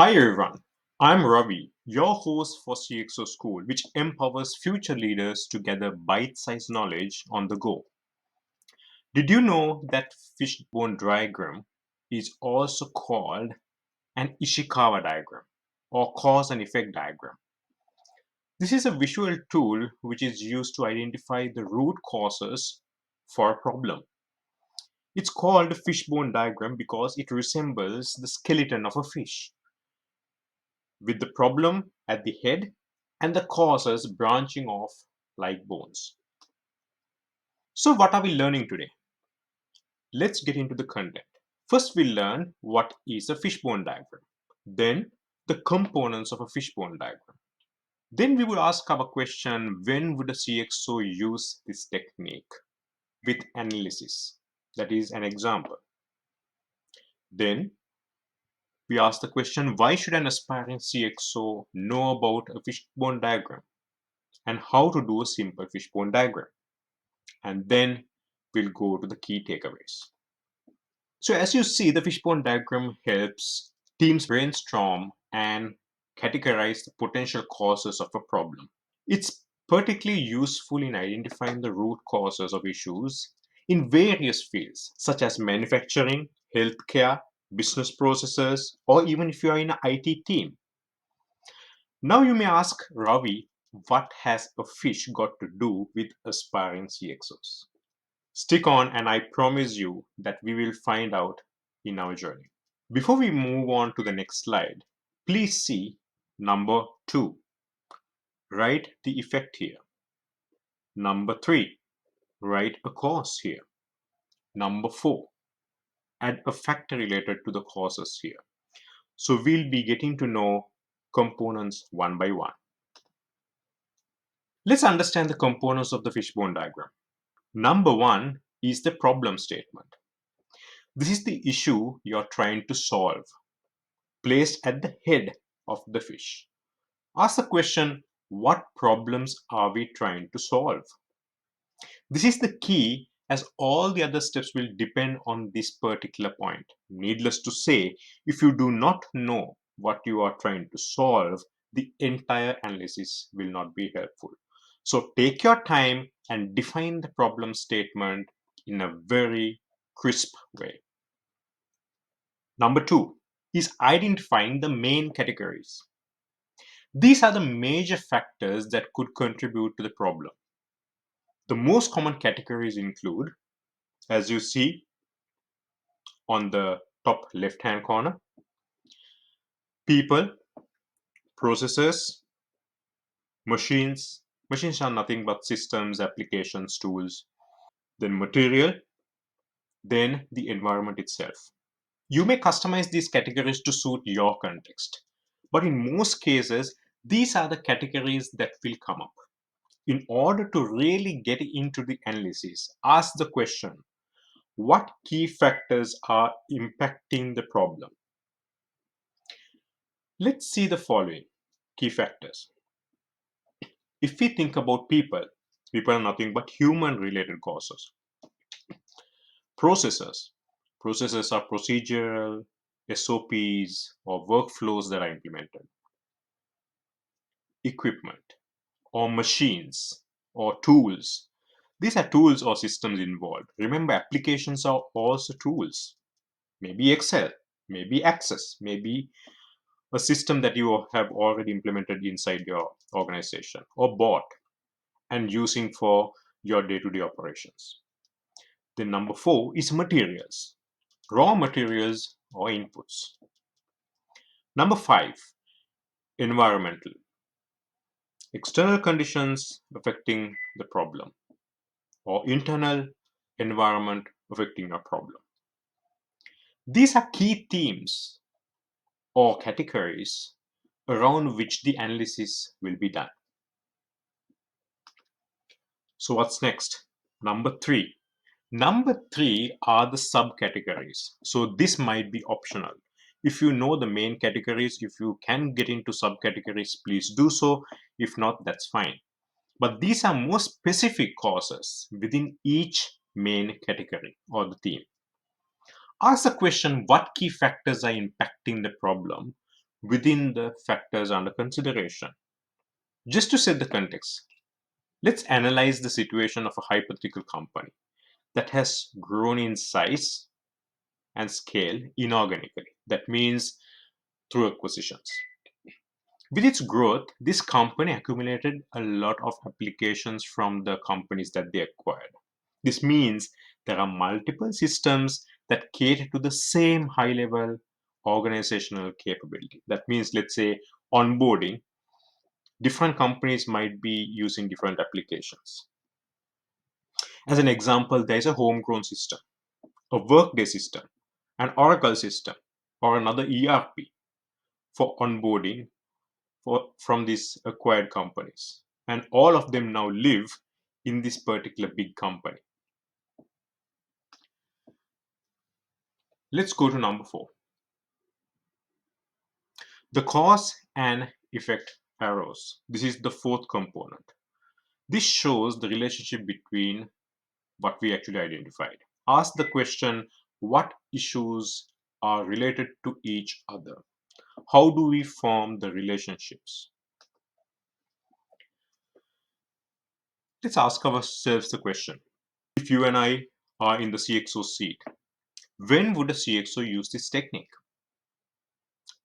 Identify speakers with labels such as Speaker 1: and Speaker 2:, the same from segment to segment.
Speaker 1: Hi everyone, I'm Ravi, your host for CXO School, which empowers future leaders to gather bite-sized knowledge on the go. Did you know that fishbone diagram is also called an Ishikawa diagram or cause and effect diagram? This is a visual tool which is used to identify the root causes for a problem. It's called a fishbone diagram because it resembles the skeleton of a fish, with the problem at the head and the causes branching off like bones. So, what are we learning today? Let's get into the content. First, we learn what is a fishbone diagram, then, the components of a fishbone diagram. Then, we will ask our question, when would a CXO use this technique with analysis? That is an example. Then, we ask the question, why should an aspiring CXO know about a fishbone diagram and how to do a simple fishbone diagram? And then we'll go to the key takeaways. So as you see, the fishbone diagram helps teams brainstorm and categorize the potential causes of a problem. It's particularly useful in identifying the root causes of issues in various fields, such as manufacturing, healthcare, business processes, or even if you are in an IT team. Now you may ask, Ravi, what has a fish got to do with aspiring CXOs? Stick on, and I promise you that we will find out in our journey. Before we move on to the next slide, please see number 2. Write the effect here. Number 3. Write a cause here. Number 4. Add a factor related to the causes here. So we'll be getting to know components one by one. Let's understand the components of the fishbone diagram. Number 1 is the problem statement. This is the issue you're trying to solve, placed at the head of the fish. Ask the question, what problems are we trying to solve? This is the key, as all the other steps will depend on this particular point. Needless to say, if you do not know what you are trying to solve, the entire analysis will not be helpful. So take your time and define the problem statement in a very crisp way. Number 2 is identifying the main categories. These are the major factors that could contribute to the problem. The most common categories include, as you see on the top left hand corner, people, processes, machines. Machines are nothing but systems, applications, tools. Then material, then the environment itself. You may customize these categories to suit your context, but in most cases, these are the categories that will come up. In order to really get into the analysis, ask the question, what key factors are impacting the problem? Let's see the following key factors. If we think about people, people are nothing but human related causes. Processes. Processes are procedural, SOPs, or workflows that are implemented. Equipment or machines or tools. These are tools or systems involved. Remember, applications are also tools. Maybe Excel, maybe Access, maybe a system that you have already implemented inside your organization or bought and using for your day-to-day operations. Then number 4 is materials, raw materials or inputs. Number 5, environmental, external conditions affecting the problem or internal environment affecting your problem. These are key themes or categories around which the analysis will be done. So what's next? Number 3. Number 3 are the subcategories. So this might be optional. If you know the main categories, if you can get into subcategories, please do so. If not, that's fine. But these are more specific causes within each main category or the theme. Ask the question, what key factors are impacting the problem within the factors under consideration. Just to set the context, let's analyze the situation of a hypothetical company that has grown in size and scale inorganically. That means through acquisitions. With its growth, this company accumulated a lot of applications from the companies that they acquired. This means there are multiple systems that cater to the same high level organizational capability. That means, let's say, onboarding, different companies might be using different applications. As an example, there is a homegrown system, a Workday system, an Oracle system, or another ERP for onboarding from these acquired companies. And all of them now live in this particular big company. Let's go to number 4. The cause and effect arrows. This is the fourth component. This shows the relationship between what we actually identified. Ask the question, what issues are related to each other? How do we form the relationships? Let's ask ourselves the question. If you and I are in the CXO seat, when would a CXO use this technique?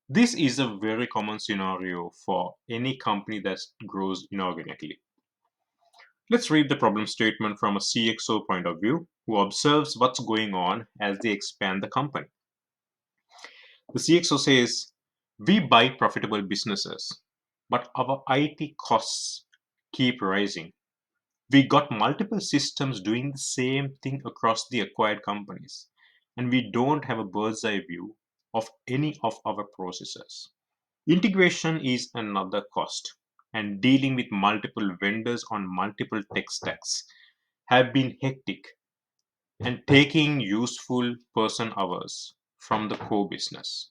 Speaker 1: This is a very common scenario for any company that grows inorganically. Let's read the problem statement from a CXO point of view who observes what's going on as they expand the company. The CXO says, we buy profitable businesses, but our IT costs keep rising. We got multiple systems doing the same thing across the acquired companies, and we don't have a bird's eye view of any of our processes. Integration is another cost, and dealing with multiple vendors on multiple tech stacks have been hectic and taking useful person hours from the core business.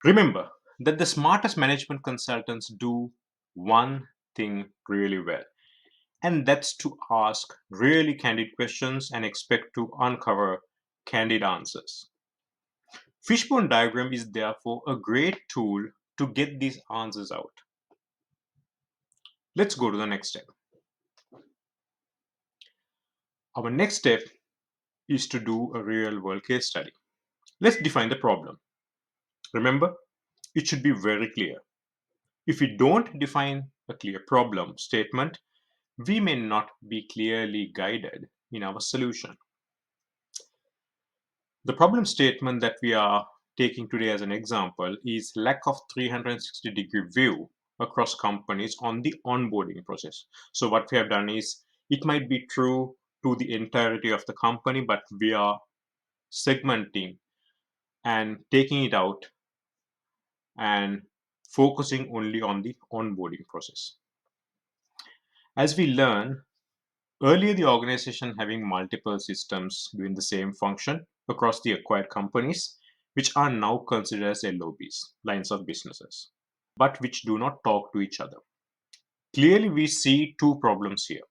Speaker 1: Remember that the smartest management consultants do one thing really well, and that's to ask really candid questions and expect to uncover candid answers. Fishbone diagram is therefore a great tool to get these answers out. Let's go to the next step. Our next step is to do a real world case study. Let's define the problem. Remember, it should be very clear. If we don't define a clear problem statement, we may not be clearly guided in our solution. The problem statement that we are taking today as an example is lack of 360-degree view across companies on the onboarding process. So what we have done is it might be true to the entirety of the company, but we are segmenting and taking it out and focusing only on the onboarding process. As we learn, earlier the organization having multiple systems doing the same function across the acquired companies, which are now considered as LOBs, lines of businesses, but which do not talk to each other. Clearly, we see two problems here.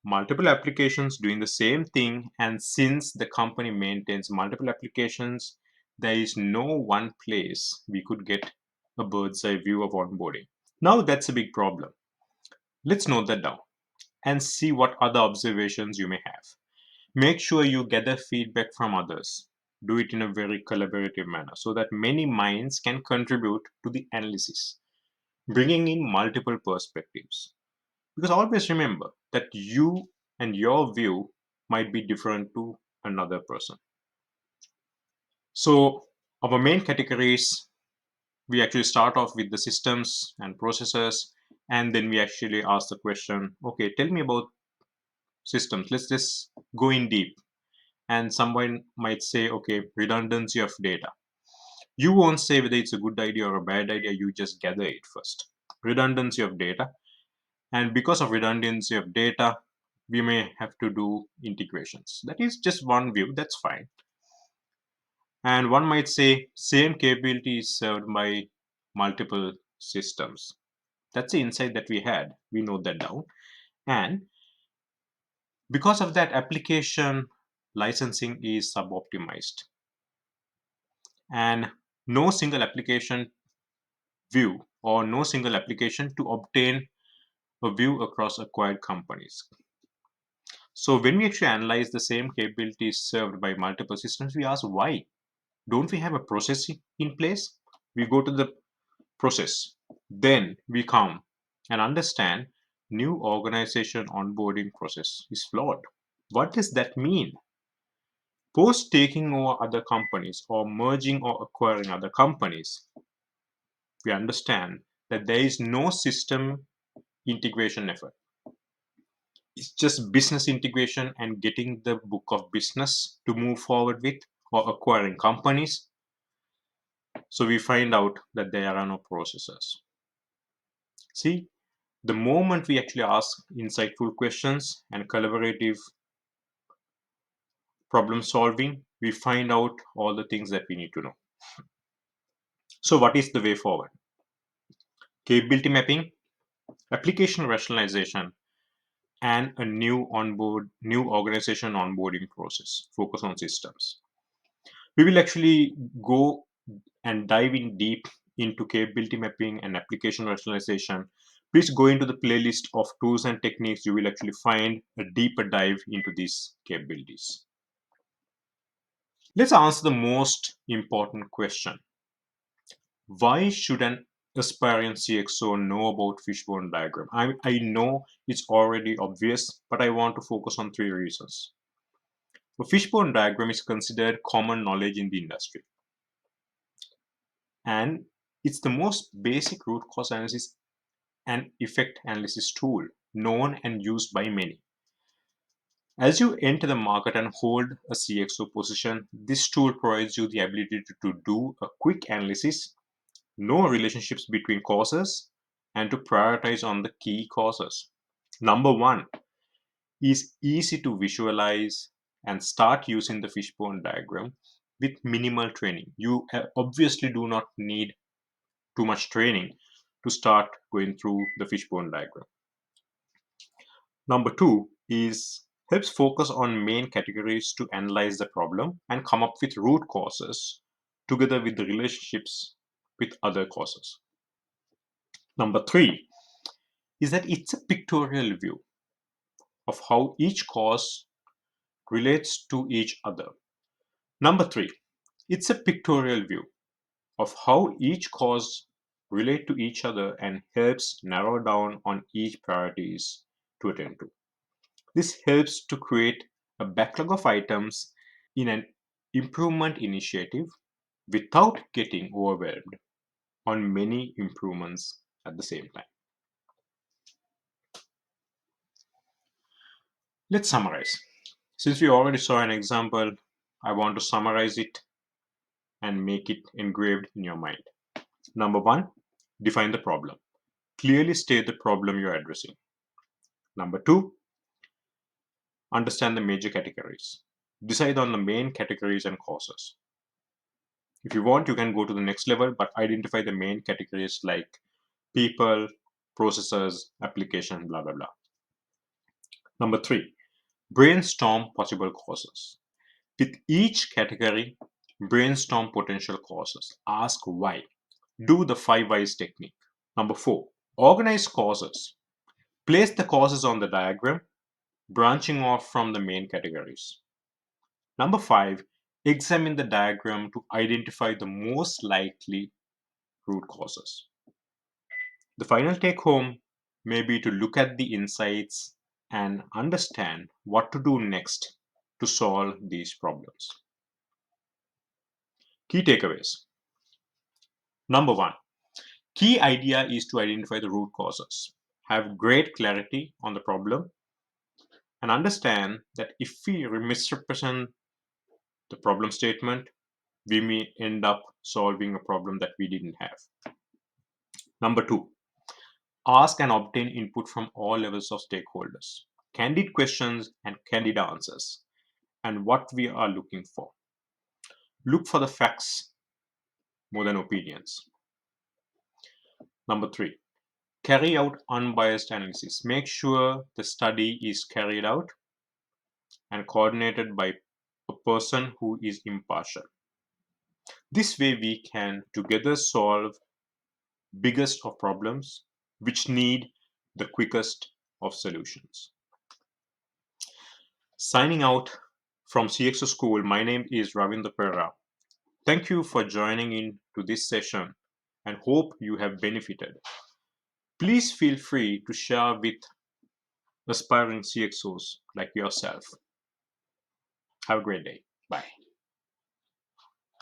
Speaker 1: Multiple applications doing the same thing, and since the company maintains multiple applications, there is no one place we could get a bird's eye view of onboarding. Now that's a big problem. Let's note that down and see what other observations you may have. Make sure you gather feedback from others. Do it in a very collaborative manner so that many minds can contribute to the analysis, bringing in multiple perspectives. Because always remember that you and your view might be different to another person. So, our main categories, we actually start off with the systems and processes, and then we actually ask the question, okay, tell me about systems. Let's just go in deep. And someone might say, okay, redundancy of data. You won't say whether it's a good idea or a bad idea, you just gather it first. Redundancy of data. And because of redundancy of data, we may have to do integrations. That is just one view, that's fine. And one might say, same capability is served by multiple systems. That's the insight that we had. We note that down. And because of that, application licensing is suboptimized. And no single application view or no single application to obtain a view across acquired companies. So when we actually analyze the same capabilities served by multiple systems, we ask why? Don't we have a process in place? We go to the process. Then we come and understand new organization onboarding process is flawed. What does that mean? Post taking over other companies or merging or acquiring other companies, we understand that there is no system integration effort. It's just business integration and getting the book of business to move forward with or acquiring companies. So we find out that there are no processes. See, the moment we actually ask insightful questions and collaborative problem solving, we find out all the things that we need to know. So what is the way forward? Capability mapping, application rationalization, and a new organization onboarding process. Focus on systems. We will actually go and dive in deep into capability mapping and application rationalization. Please go into the playlist of tools and techniques. You will actually find a deeper dive into these capabilities. Let's answer the most important question. Why should an aspiring CXO know about fishbone diagram? I know it's already obvious, but I want to focus on three reasons. The fishbone diagram is considered common knowledge in the industry, and it's the most basic root cause analysis and effect analysis tool known and used by many. As you enter the market and hold a CXO position, this tool provides you the ability to do a quick analysis, know relationships between causes, and to prioritize on the key causes. Number one is easy to visualize and start using the fishbone diagram with minimal training. You obviously do not need too much training to start going through the fishbone diagram. Number two is helps focus on main categories to analyze the problem and come up with root causes together with the relationships with other causes. Number three is that it's a pictorial view of how each cause relates to each other. Number three, it's a pictorial view of how each cause relate to each other and helps narrow down on each priorities to attend to. This helps to create a backlog of items in an improvement initiative without getting overwhelmed on many improvements at the same time. Let's summarize. Since we already saw an example, I want to summarize it and make it engraved in your mind. Number one, define the problem. Clearly state the problem you're addressing. Number two, understand the major categories. Decide on the main categories and causes. If you want, you can go to the next level, but identify the main categories like people, processes, application, blah, blah, blah. Number three, brainstorm possible causes. With each category, brainstorm potential causes. Ask why. Do the 5 whys technique. Number four, organize causes. Place the causes on the diagram, branching off from the main categories. Number five, examine the diagram to identify the most likely root causes. The final take home may be to look at the insights and understand what to do next to solve these problems. Key takeaways. Number one, key idea is to identify the root causes, have great clarity on the problem, and understand that if we misrepresent the problem statement, we may end up solving a problem that we didn't have. Number two, ask and obtain input from all levels of stakeholders, candid questions and candid answers, and what we are looking for. Look for the facts more than opinions. Number three, carry out unbiased analysis. Make sure the study is carried out and coordinated by a person who is impartial. This way, we can together solve biggest of problems which need the quickest of solutions. Signing out from CXO School, my name is Ravindra Pera. Thank you for joining in to this session and hope you have benefited. Please feel free to share with aspiring CXOs like yourself. Have a great day. Bye.